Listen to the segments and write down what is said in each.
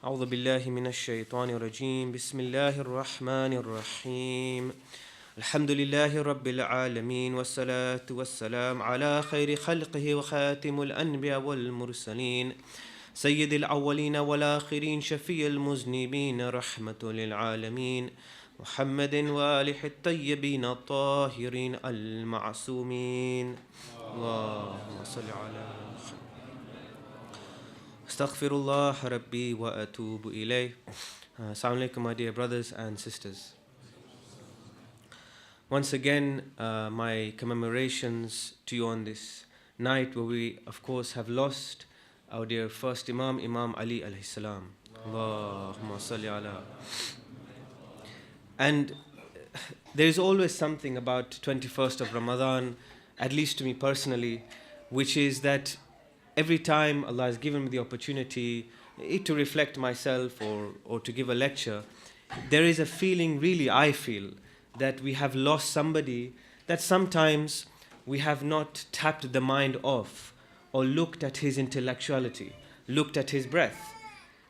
أعوذ بالله من الشيطان الرجيم بسم الله الرحمن الرحيم الحمد لله رب العالمين والصلاة والسلام على خير خلقه وخاتم الأنبياء والمرسلين سيد الأولين والآخرين شفيع المذنبين رحمة للعالمين محمد وآله الطيبين الطاهرين المعصومين اللهم صل على Astaghfirullah Rabbi wa atubu ilayh. Assalamu alaikum, my dear brothers and sisters. Once again, my commemorations to you on this night where we, of course, have lost our dear first Imam, Imam Ali alayhi salam. Allahumma salli ala. And there is always something about 21st of Ramadan, at least to me personally, which is that every time Allah has given me the opportunity to reflect myself or to give a lecture, there is a feeling, really I feel, that we have lost somebody that sometimes we have not tapped the mind of or looked at his intellectuality, looked at his breadth.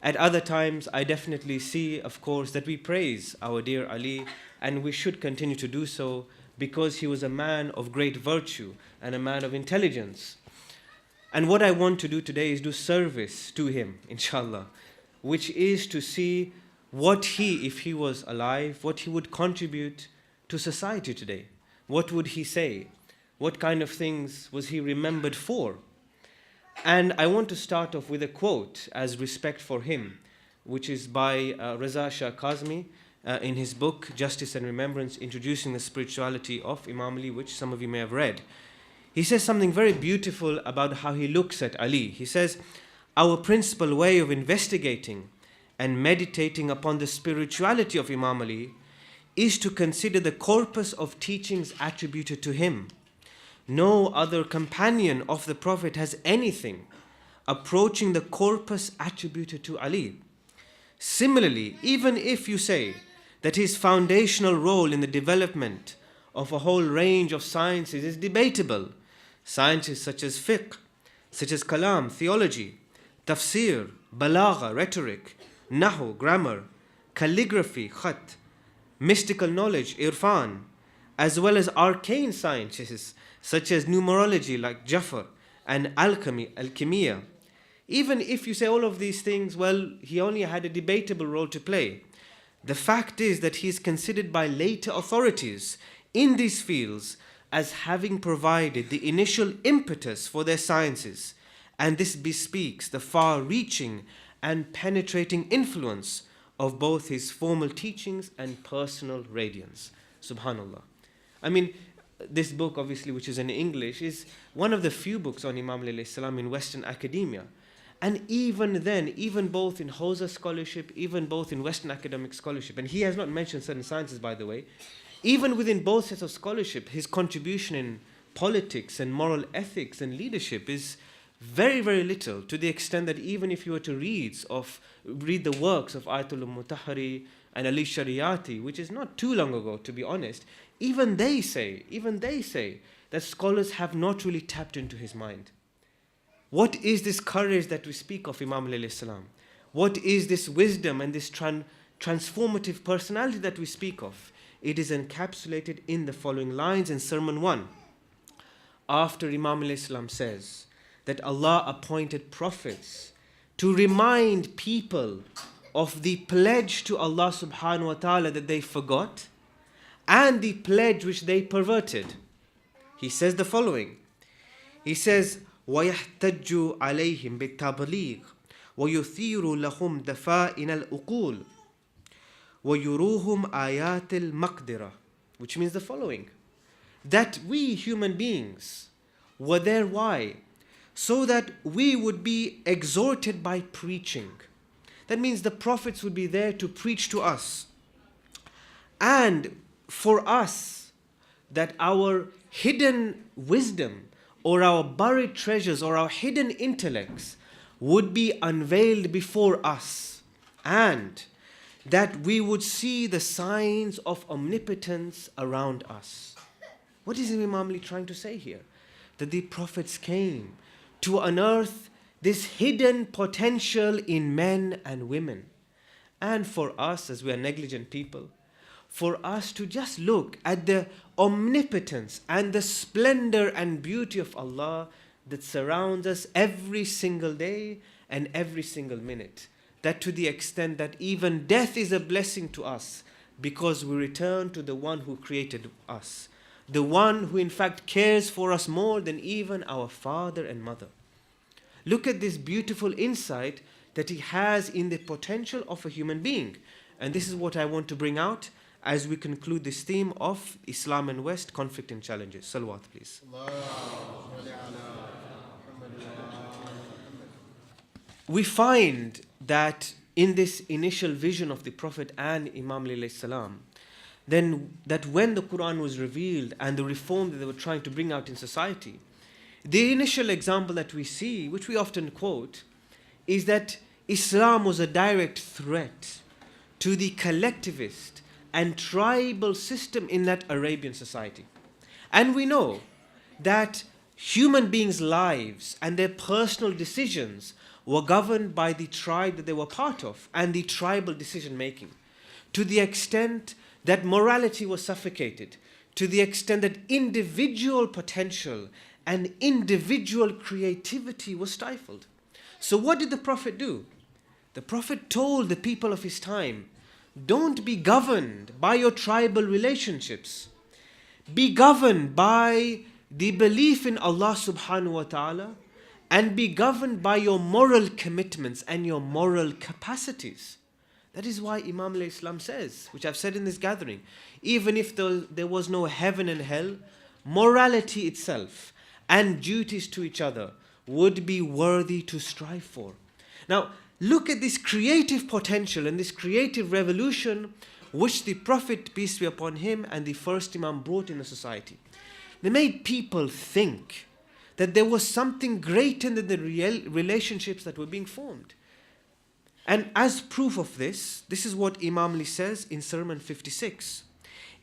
At other times, I definitely see, of course, that we praise our dear Ali, and we should continue to do so because he was a man of great virtue and a man of intelligence. And what I want to do today is do service to him, inshallah, which is to see what he, if he was alive, what he would contribute to society today. What would he say? What kind of things was he remembered for? And I want to start off with a quote as respect for him, which is by Raza Shah Kazmi in his book, Justice and Remembrance, Introducing the Spirituality of Imam Ali, which some of you may have read. He says something very beautiful about how he looks at Ali. He says, our principal way of investigating and meditating upon the spirituality of Imam Ali is to consider the corpus of teachings attributed to him. No other companion of the Prophet has anything approaching the corpus attributed to Ali. Similarly, even if you say that his foundational role in the development of a whole range of sciences is debatable, sciences such as fiqh, such as kalam, theology, tafsir, balagha, rhetoric, nahu, grammar, calligraphy, khat, mystical knowledge, irfan, as well as arcane sciences such as numerology like Jafar and alchemy. Even if you say all of these things, well, he only had a debatable role to play. The fact is that he is considered by later authorities in these fields as having provided the initial impetus for their sciences, and this bespeaks the far-reaching and penetrating influence of both his formal teachings and personal radiance. Subhanallah. I mean, this book, obviously, which is in English, is one of the few books on Imam Ali alayhi salam in Western academia. And even then, even both in Hausa scholarship, even both in Western academic scholarship, and he has not mentioned certain sciences, by the way, even within both sets of scholarship, his contribution in politics and moral ethics and leadership is very, very little, to the extent that even if you were to read the works of Ayatul Mutahari and Ali Shariati, which is not too long ago, to be honest, even they say that scholars have not really tapped into his mind. What is this courage that we speak of Imam Ali alayhi salam? What is this wisdom and this transformative personality that we speak of? It is encapsulated in the following lines in Sermon 1. After Imam alayhi salam says that Allah appointed prophets to remind people of the pledge to Allah subhanahu wa ta'ala that they forgot and the pledge which they perverted. He says the following. He says, وَيَحْتَجُّ عَلَيْهِمْ بِالتَّبْلِيغِ وَيُثِيرُ لَهُمْ دَفَائِنَ الْأُقُولِ وَيُرُوهُمْ آيَاتِ الْمَقْدِرَةِ, which means the following, that we human beings were there. Why? So that we would be exhorted by preaching. That means the prophets would be there to preach to us. And for us, that our hidden wisdom or our buried treasures or our hidden intellects would be unveiled before us, and that we would see the signs of omnipotence around us. What is Imam Ali trying to say here? That the prophets came to unearth this hidden potential in men and women. And for us, as we are negligent people, for us to just look at the omnipotence and the splendor and beauty of Allah that surrounds us every single day and every single minute. That to the extent that even death is a blessing to us because we return to the one who created us, the one who in fact cares for us more than even our father and mother. Look at this beautiful insight that he has in the potential of a human being. And this is what I want to bring out as we conclude this theme of Islam and West, conflict and challenges. Salawat, please. We find that in this initial vision of the Prophet and Imam alayhi salam, then that when the Quran was revealed and the reform that they were trying to bring out in society, the initial example that we see, which we often quote, is that Islam was a direct threat to the collectivist and tribal system in that Arabian society. And we know that human beings' lives and their personal decisions were governed by the tribe that they were part of and the tribal decision making, to the extent that morality was suffocated, to the extent that individual potential and individual creativity was stifled. So what did the Prophet do? The Prophet told the people of his time, don't be governed by your tribal relationships. Be governed by the belief in Allah subhanahu wa ta'ala, and be governed by your moral commitments and your moral capacities. That is why Imam alayhi salam says, which I've said in this gathering, even if there was no heaven and hell, morality itself and duties to each other would be worthy to strive for. Now, look at this creative potential and this creative revolution which the Prophet, peace be upon him, and the first Imam brought in the society. They made people think that there was something greater than the real relationships that were being formed. And as proof of this, this is what Imam Ali says in Sermon 56.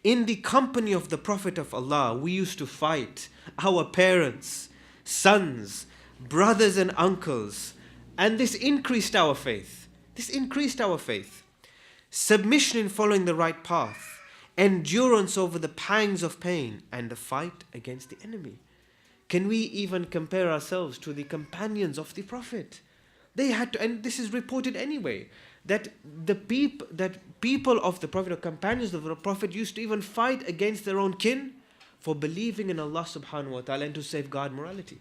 In the company of the Prophet of Allah, we used to fight our parents, sons, brothers and uncles, and this increased our faith. This increased our faith. Submission in following the right path, endurance over the pangs of pain, and the fight against the enemy. Can we even compare ourselves to the companions of the Prophet? They had to, and this is reported anyway, that people of the Prophet or companions of the Prophet used to even fight against their own kin for believing in Allah subhanahu wa ta'ala and to safeguard morality.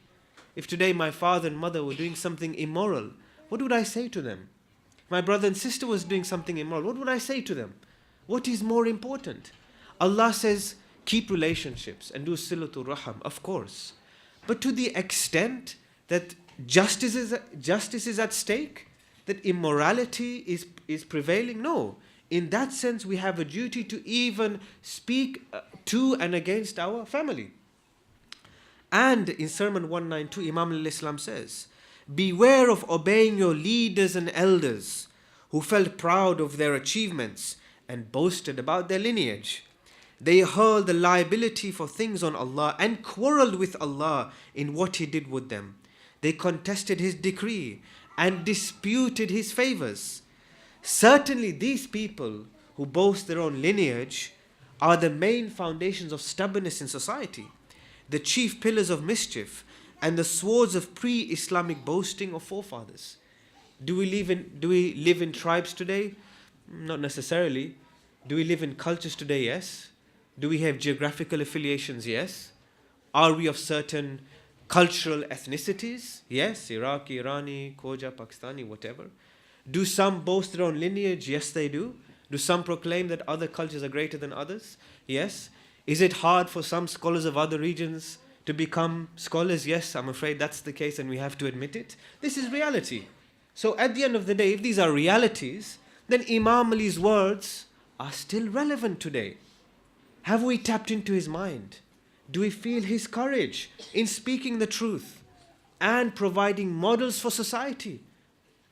If today my father and mother were doing something immoral, what would I say to them? My brother and sister was doing something immoral, what would I say to them? What is more important? Allah says, keep relationships and do silatul raham, of course. But to the extent that justice is at stake, that immorality is prevailing, no. In that sense, we have a duty to even speak to and against our family. And in Sermon 192, Imam al-Islam says, beware of obeying your leaders and elders who felt proud of their achievements and boasted about their lineage. They hurled the liability for things on Allah and quarreled with Allah in what He did with them. They contested His decree and disputed His favors. Certainly these people who boast their own lineage are the main foundations of stubbornness in society, the chief pillars of mischief, and the swords of pre-Islamic boasting of forefathers. Do we live in tribes today? Not necessarily. Do we live in cultures today? Yes. Do we have geographical affiliations? Yes. Are we of certain cultural ethnicities? Yes. Iraqi, Irani, Khoja, Pakistani, whatever. Do some boast their own lineage? Yes, they do. Do some proclaim that other cultures are greater than others? Yes. Is it hard for some scholars of other regions to become scholars? Yes, I'm afraid that's the case and we have to admit it. This is reality. So at the end of the day, if these are realities, then Imam Ali's words are still relevant today. Have we tapped into his mind? Do we feel his courage in speaking the truth and providing models for society?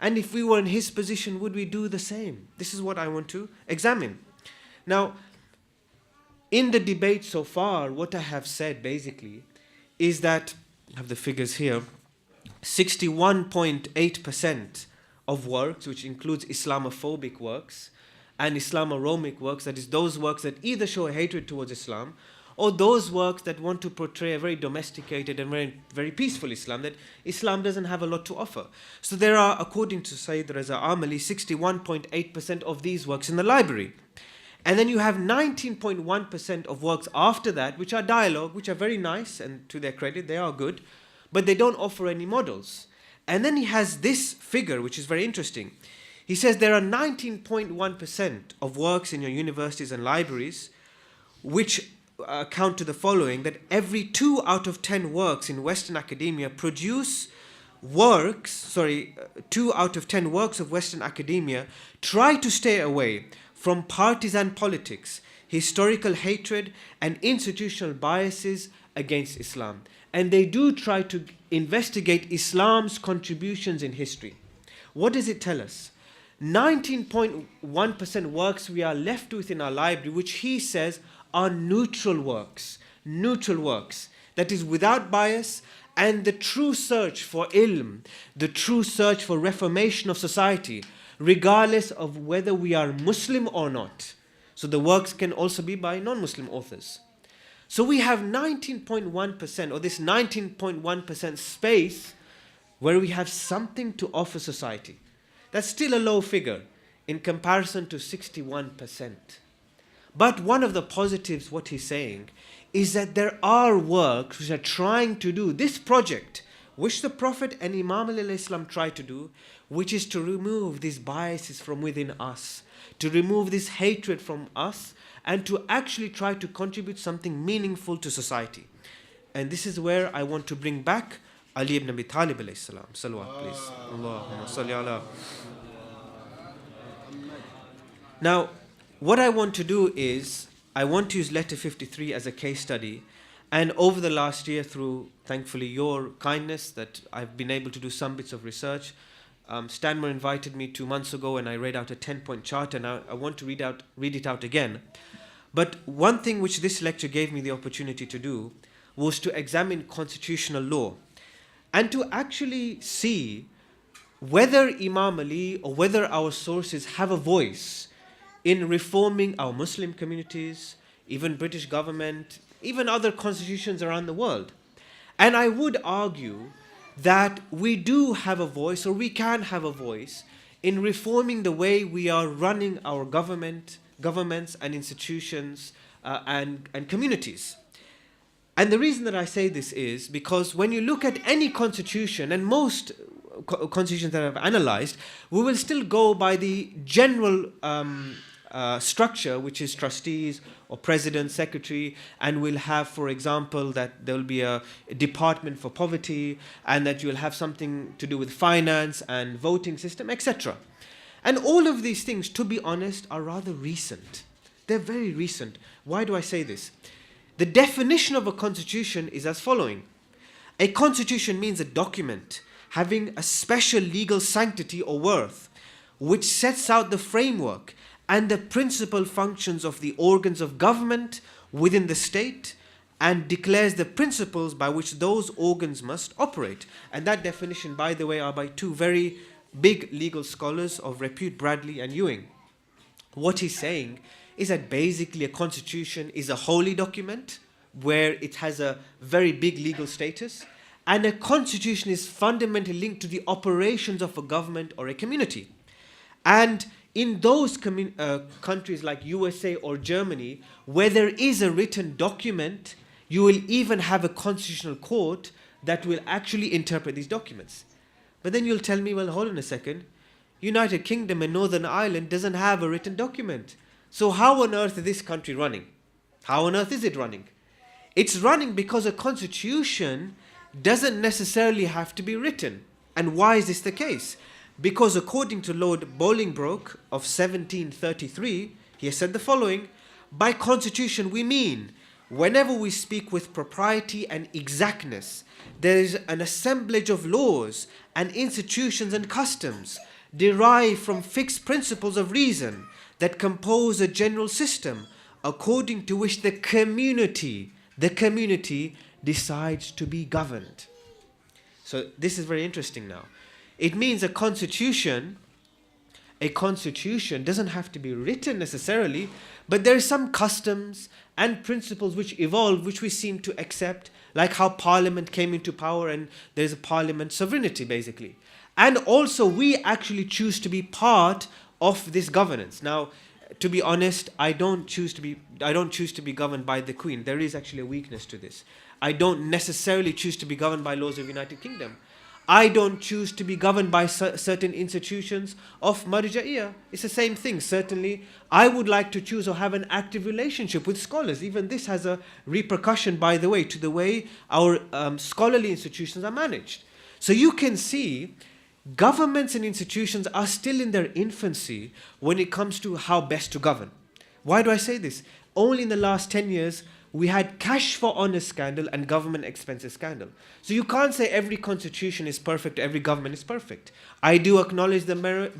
And if we were in his position, would we do the same? This is what I want to examine. Now, in the debate so far, what I have said basically is that, I have the figures here, 61.8% of works, which includes Islamophobic works and Islamo-Romic works, that is those works that either show hatred towards Islam or those works that want to portray a very domesticated and very, very peaceful Islam, that Islam doesn't have a lot to offer. So there are, according to Sayyid Reza Amali, 61.8% of these works in the library. And then you have 19.1% of works after that, which are dialogue, which are very nice, and to their credit, they are good, but they don't offer any models. And then he has this figure, which is very interesting. He says there are 19.1% of works in your universities and libraries which account to the following, that every 2 out of 10 works in Western academia produce works, 2 out of 10 works of Western academia try to stay away from partisan politics, historical hatred, and institutional biases against Islam. And they do try to investigate Islam's contributions in history. What does it tell us? 19.1% works we are left with in our library, which he says are neutral works, that is without bias, and the true search for ilm, the true search for reformation of society, regardless of whether we are Muslim or not. So the works can also be by non-Muslim authors. So we have 19.1%, or this 19.1% space where we have something to offer society. That's still a low figure in comparison to 61%. But one of the positives, what he's saying, is that there are works which are trying to do this project, which the Prophet and Imam al-Islam tried to do, which is to remove these biases from within us, to remove this hatred from us, and to actually try to contribute something meaningful to society. And this is where I want to bring back Ali ibn Abi Talib alayhi salam. Salawat, please. Allahumma salli ala. Now, what I want to do is, I want to use letter 53 as a case study. And over the last year, through, thankfully, your kindness, that I've been able to do some bits of research. Stanmore invited me 2 months ago, and I read out a 10-point chart, and I want to read it out again. But one thing which this lecture gave me the opportunity to do was to examine constitutional law and to actually see whether Imam Ali or whether our sources have a voice in reforming our Muslim communities, even British government, even other constitutions around the world. And I would argue that we do have a voice, or we can have a voice, in reforming the way we are running our governments and institutions and communities. And the reason that I say this is because when you look at any constitution, and most constitutions that I've analyzed, we will still go by the general structure, which is trustees or president, secretary, and we'll have, for example, that there will be a department for poverty, and that you'll have something to do with finance and voting system, etc. And all of these things, to be honest, are rather recent. They're very recent. Why do I say this? The definition of a constitution is as following. A constitution means a document having a special legal sanctity or worth, which sets out the framework and the principal functions of the organs of government within the state, and declares the principles by which those organs must operate. And that definition, by the way, are by 2 very big legal scholars of repute, Bradley and Ewing. What he's saying is that basically a constitution is a holy document where it has a very big legal status, and a constitution is fundamentally linked to the operations of a government or a community. And in those countries like USA or Germany, where there is a written document, you will even have a constitutional court that will actually interpret these documents. But then you'll tell me, well, hold on a second. United Kingdom and Northern Ireland doesn't have a written document. So how on earth is this country running? How on earth is it running? It's running because a constitution doesn't necessarily have to be written. And why is this the case? Because according to Lord Bolingbroke of 1733, he has said the following: by constitution we mean, whenever we speak with propriety and exactness, there is an assemblage of laws and institutions and customs derived from fixed principles of reason that compose a general system according to which the community decides to be governed. So this is very interesting now. It means a constitution doesn't have to be written necessarily, but there are some customs and principles which evolve, which we seem to accept, like how parliament came into power and there's a parliament sovereignty basically. And also we actually choose to be part of this governance. Now, to be honest, I don't choose to be governed by the Queen. There is actually a weakness to this. I don't necessarily choose to be governed by laws of United Kingdom. I don't choose to be governed by certain institutions of Marja'iyah. It's the same thing. Certainly, I would like to choose or have an active relationship with scholars. Even this has a repercussion, by the way, to the way our scholarly institutions are managed. So you can see governments and institutions are still in their infancy when it comes to how best to govern. Why do I say this? Only in the last 10 years, we had cash for honor scandal and government expenses scandal. So you can't say every constitution is perfect, every government is perfect. I do acknowledge the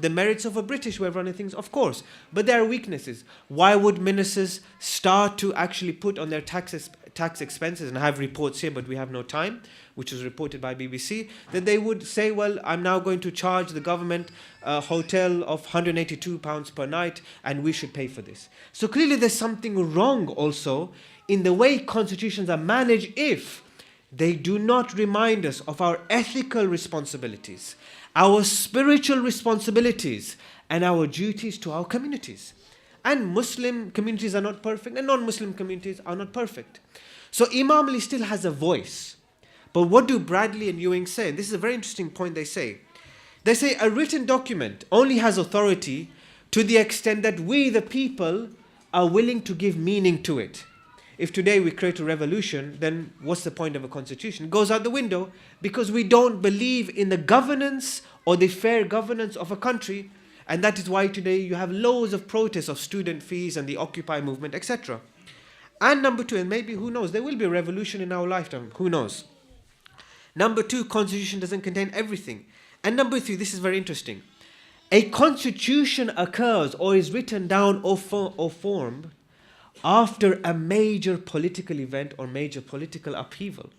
merits of a British way of running things, of course, but there are weaknesses. Why would ministers start to actually put on their tax expenses, and I have reports here, but we have no time, which was reported by BBC, that they would say, well, I'm now going to charge the government a hotel of £182 per night, and we should pay for this. So clearly there's something wrong also in the way constitutions are managed if they do not remind us of our ethical responsibilities, our spiritual responsibilities, and our duties to our communities. And Muslim communities are not perfect, and non-Muslim communities are not perfect. So Imam Ali still has a voice. But what do Bradley and Ewing say? This is a very interesting point they say. They say a written document only has authority to the extent that we, the people, are willing to give meaning to it. If today we create a revolution, then what's the point of a constitution? It goes out the window because we don't believe in the governance or the fair governance of a country. And that is why today you have loads of protests of student fees and the Occupy movement, etc. And number two, and maybe who knows, there will be a revolution in our lifetime, who knows. Number two, constitution doesn't contain everything. And number three, this is very interesting. A constitution occurs or is written down or formed after a major political event or major political upheaval.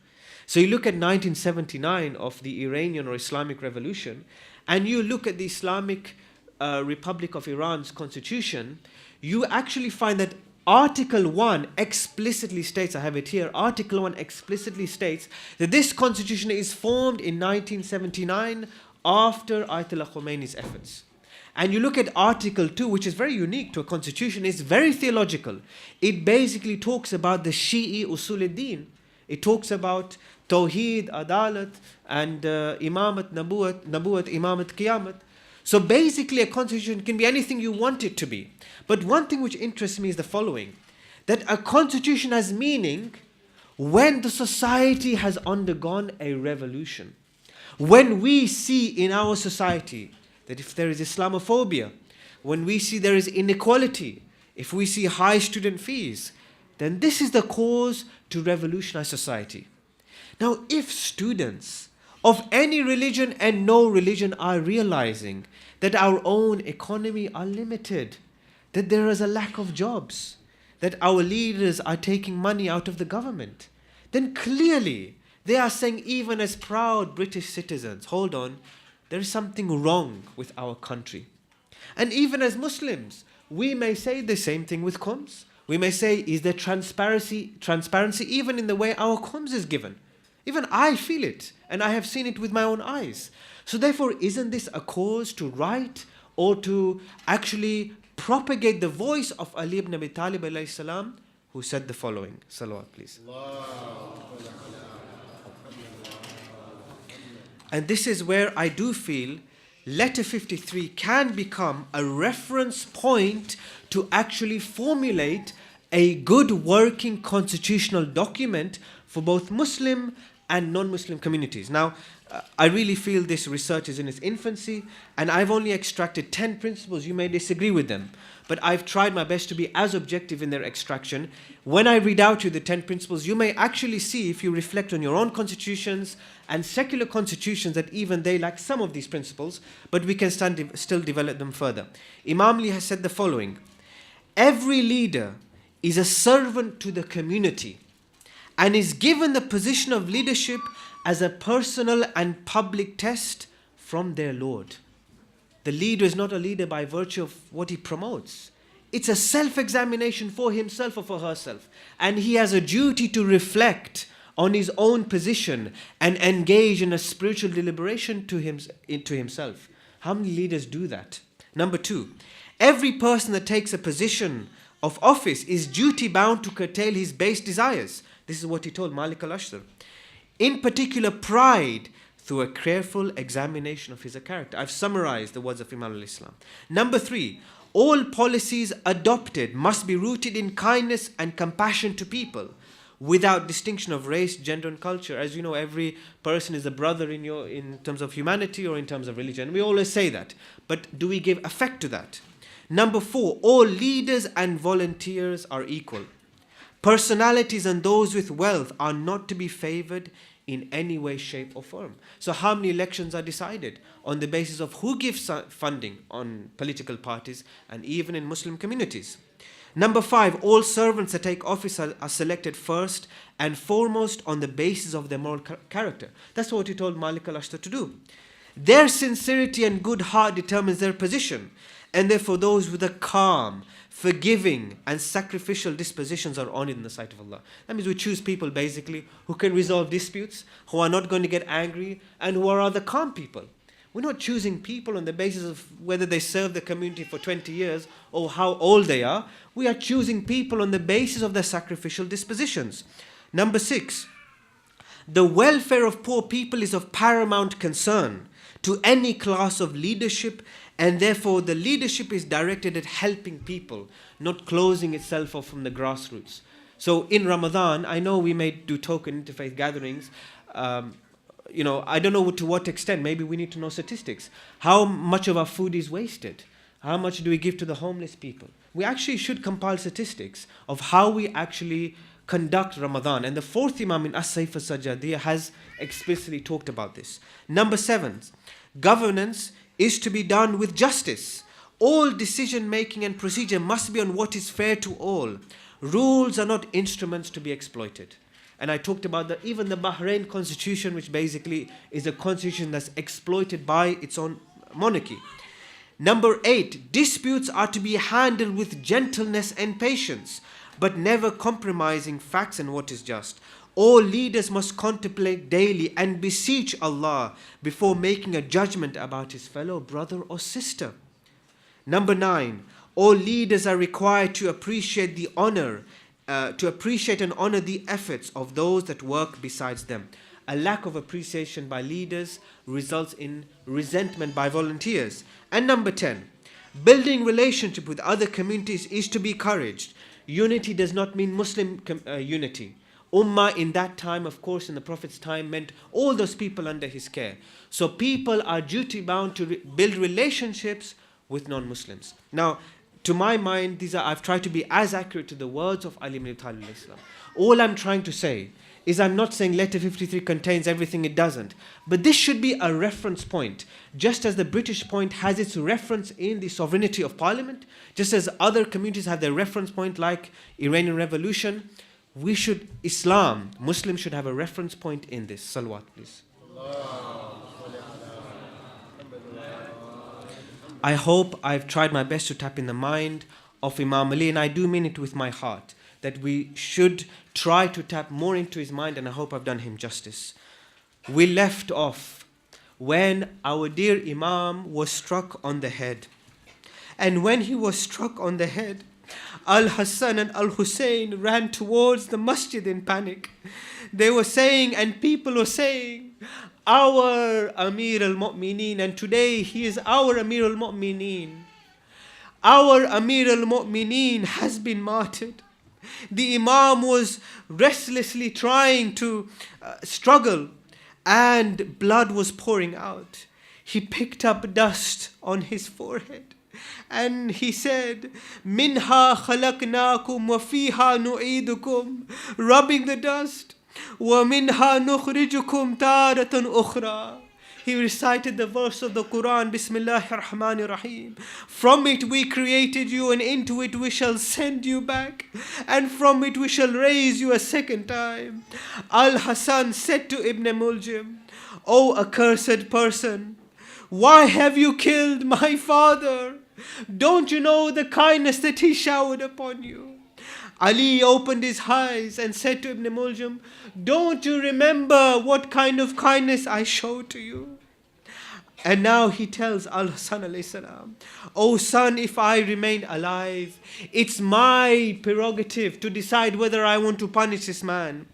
So you look at 1979 of the Iranian or Islamic Revolution, and you look at the Islamic Republic of Iran's constitution, you actually find that Article 1 explicitly states, I have it here, Article 1 explicitly states that this constitution is formed in 1979 after Ayatollah Khomeini's efforts. And you look at Article 2, which is very unique to a constitution, it's very theological. It basically talks about the Shi'i Usul-ud-Din. It talks about Tawheed, Adalat, and Imamat, Nabuwat, Imamat, Qiyamat. So basically a constitution can be anything you want it to be. But one thing which interests me is the following, that a constitution has meaning when the society has undergone a revolution. When we see in our society that if there is Islamophobia, when we see there is inequality, if we see high student fees, then this is the cause to revolutionize society. Now, if students of any religion and no religion are realizing that our own economy are limited, that there is a lack of jobs, that our leaders are taking money out of the government, then clearly they are saying, even as proud British citizens, hold on, there is something wrong with our country. And even as Muslims, we may say the same thing with Qums. We may say, is there transparency even in the way our Qums is given? Even I feel it, and I have seen it with my own eyes. So therefore, isn't this a cause to write or to actually propagate the voice of Ali ibn Abi Talib alayhi salam, who said the following. Salawat, please. And this is where I do feel letter 53 can become a reference point to actually formulate a good working constitutional document for both Muslim and non-Muslim communities. Now, I really feel this research is in its infancy, and I've only extracted 10 principles. You may disagree with them, but I've tried my best to be as objective in their extraction. When I read out to you the 10 principles, you may actually see, if you reflect on your own constitutions and secular constitutions, that even they lack some of these principles, but we can still develop them further. Imam Ali has said the following: every leader is a servant to the community and is given the position of leadership as a personal and public test from their Lord. The leader is not a leader by virtue of what he promotes. It's a self-examination for himself or for herself. And he has a duty to reflect on his own position and engage in a spiritual deliberation into himself. How many leaders do that? Number 2, every person that takes a position of office is duty bound to curtail his base desires. This is what he told Malik al-Ashtar. In particular, pride through a careful examination of his character. I've summarized the words of Imam al-Islam. Number 3, all policies adopted must be rooted in kindness and compassion to people, without distinction of race, gender and culture. As you know, every person is a brother in terms of humanity or in terms of religion. We always say that. But do we give effect to that? Number 4, all leaders and volunteers are equal. Personalities and those with wealth are not to be favored in any way, shape or form. So how many elections are decided? On the basis of who gives funding on political parties and even in Muslim communities. Number 5, all servants that take office are selected first and foremost on the basis of their moral character. That's what he told Malik al-Ashtar to do. Their sincerity and good heart determines their position, and therefore those with a calm, forgiving and sacrificial dispositions are honored in the sight of Allah. That means we choose people basically who can resolve disputes, who are not going to get angry, and who are other calm people. We're not choosing people on the basis of whether they serve the community for 20 years or how old they are. We are choosing people on the basis of their sacrificial dispositions. Number 6, the welfare of poor people is of paramount concern to any class of leadership, and therefore the leadership is directed at helping people, not closing itself off from the grassroots. So in Ramadan, I know we may do token interfaith gatherings. I don't know to what extent. Maybe we need to know statistics. How much of our food is wasted? How much do we give to the homeless people? We actually should compile statistics of how we actually conduct Ramadan. And the 4th Imam in As-Sayf al-Sajjadiyya has explicitly talked about this. Number 7, governance is to be done with justice. All decision making and procedure must be on what is fair to all. Rules are not instruments to be exploited. And I talked about even the Bahrain constitution, which basically is a constitution that's exploited by its own monarchy. Number 8, disputes are to be handled with gentleness and patience, but never compromising facts and what is just. All leaders must contemplate daily and beseech Allah before making a judgment about his fellow brother or sister. Number 9, all leaders are required to appreciate and honor the efforts of those that work besides them. A lack of appreciation by leaders results in resentment by volunteers. And number 10, building relationship with other communities is to be encouraged. Unity does not mean Muslim unity. Ummah in that time, of course, in the Prophet's time, meant all those people under his care. So people are duty bound to build relationships with non-Muslims. Now, to my mind, I've tried to be as accurate to the words of Ali ibn Abi Talib alayhi salam. All I'm trying to say is I'm not saying letter 53 contains everything it doesn't. But this should be a reference point. Just as the British point has its reference in the sovereignty of Parliament, just as other communities have their reference point like Iranian Revolution, Muslims should have a reference point in this. Salawat, please. I hope I've tried my best to tap in the mind of Imam Ali, and I do mean it with my heart, that we should try to tap more into his mind, and I hope I've done him justice. We left off when our dear Imam was struck on the head. And when he was struck on the head, Al-Hassan and Al-Hussein ran towards the masjid in panic. They were saying, and people were saying, our Amir al-Mu'mineen, and today he is our Amir al-Mu'mineen. Our Amir al-Mu'mineen has been martyred. The Imam was restlessly trying to struggle, and blood was pouring out. He picked up dust on his forehead, and he said, Minha khalaqnakum wa fiha nu'idukum, rubbing the dust. وَمِنْهَا نُخْرِجُكُمْ تَارَةً أُخْرَى. He recited the verse of the Quran, Bismillahir Rahmanir Rahim. From it we created you, and into it we shall send you back, and from it we shall raise you a second time. Al-Hasan said to Ibn Muljim, O accursed person, why have you killed my father? Don't you know the kindness that he showered upon you? Ali opened his eyes and said to Ibn Muljim, don't you remember what kind of kindness I showed to you? And now he tells Al-Hasan alayhi salam, O son, if I remain alive, it's my prerogative to decide whether I want to punish this man.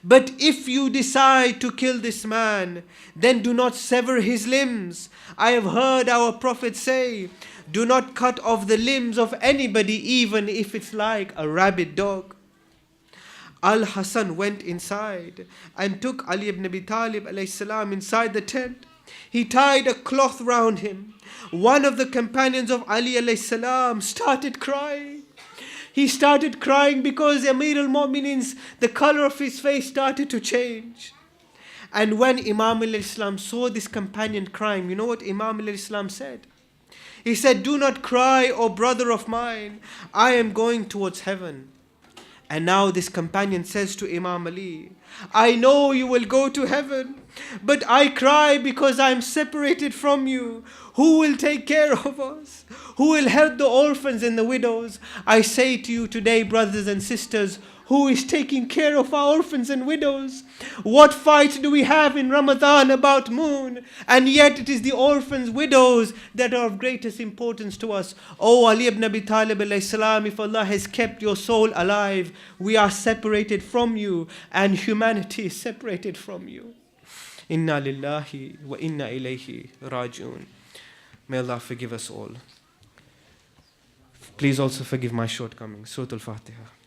But if you decide to kill this man, then do not sever his limbs. I have heard our Prophet say, do not cut off the limbs of anybody, even if it's like a rabid dog. Al-Hasan went inside and took Ali ibn Abi Talib alayhi salam inside the tent. He tied a cloth round him. One of the companions of Ali alayhi salam started crying. He started crying because Amir al-Mu'minins, the color of his face started to change. And when Imam alayhi salam saw this companion crying, you know what Imam alayhi salam said? He said, do not cry, O brother of mine. I am going towards heaven. And now this companion says to Imam Ali, I know you will go to heaven, but I cry because I am separated from you. Who will take care of us? Who will help the orphans and the widows? I say to you today, brothers and sisters, who is taking care of our orphans and widows? What fight do we have in Ramadan about moon? And yet it is the orphans, widows that are of greatest importance to us. Oh Ali ibn Abi Talib alayhi salam, if Allah has kept your soul alive, we are separated from you and humanity is separated from you. Inna lillahi wa inna ilayhi raji'un. May Allah forgive us all. Please also forgive my shortcomings. Surah Al-Fatiha.